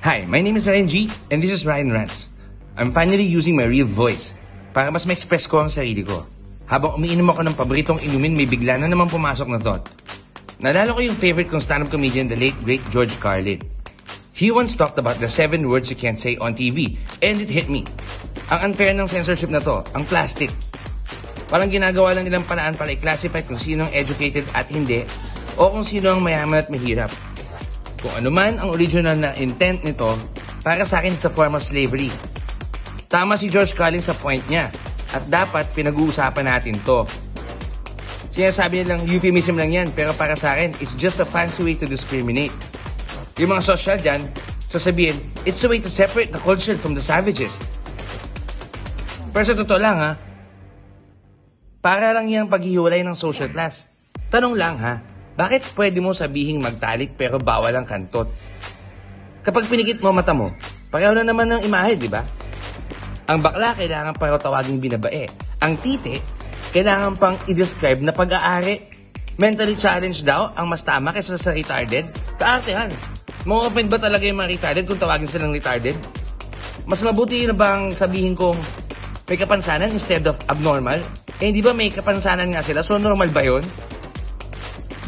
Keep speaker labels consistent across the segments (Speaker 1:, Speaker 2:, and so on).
Speaker 1: Hi, my name is Ryan G, and this is Ryan Rants. I'm finally using my real voice para mas ma-express ko ang sarili ko. Habang umiinom ako ng paboritong inumin, may bigla na naman pumasok na thought. Nalala ko yung favorite kong stand-up comedian, the late, great George Carlin. He once talked about the 7 words you can't say on TV, and it hit me. Ang unfair ng censorship na to, ang plastic. Parang ginagawa lang nilang paraan para i-classify kung sino ang educated at hindi, o kung sino ang mayaman at mahirap. Kung ano man ang original na intent nito, para sa akin sa form of slavery. Tama si George Carlin sa point niya, at dapat pinag-uusapan natin to. Sinasabi nilang euphemism lang yan, pero para sa akin, it's just a fancy way to discriminate. Yung mga social dyan, sasabihin, it's a way to separate the culture from the savages. Pero sa totoo lang ha, para lang yung paghihiwalay ng social class. Tanong lang ha, bakit pwede mo sabihing magtalik pero bawal ang kantot? Kapag pinikit mo mata mo, pareho na naman ng imahe, di ba? Ang bakla kailangan pa tawaging binabae. Ang titi, kailangan pang i-describe na pag-aari. Mentally challenged daw ang mas tama kaysa sa retarded? Kaartehan. Ma-open ba talaga yung mga retarded kung tawagin silang retarded? Mas mabuti na bang sabihin kong may kapansanan instead of abnormal? Eh, hindi ba may kapansanan nga sila? So, normal ba yun?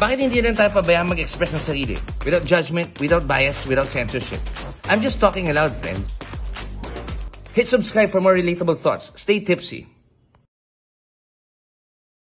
Speaker 1: Bakit hindi rin tayo pabayaan mag-express ng sarili? Without judgment, without bias, without censorship. I'm just talking aloud, friends. Hit subscribe for more relatable thoughts. Stay tipsy.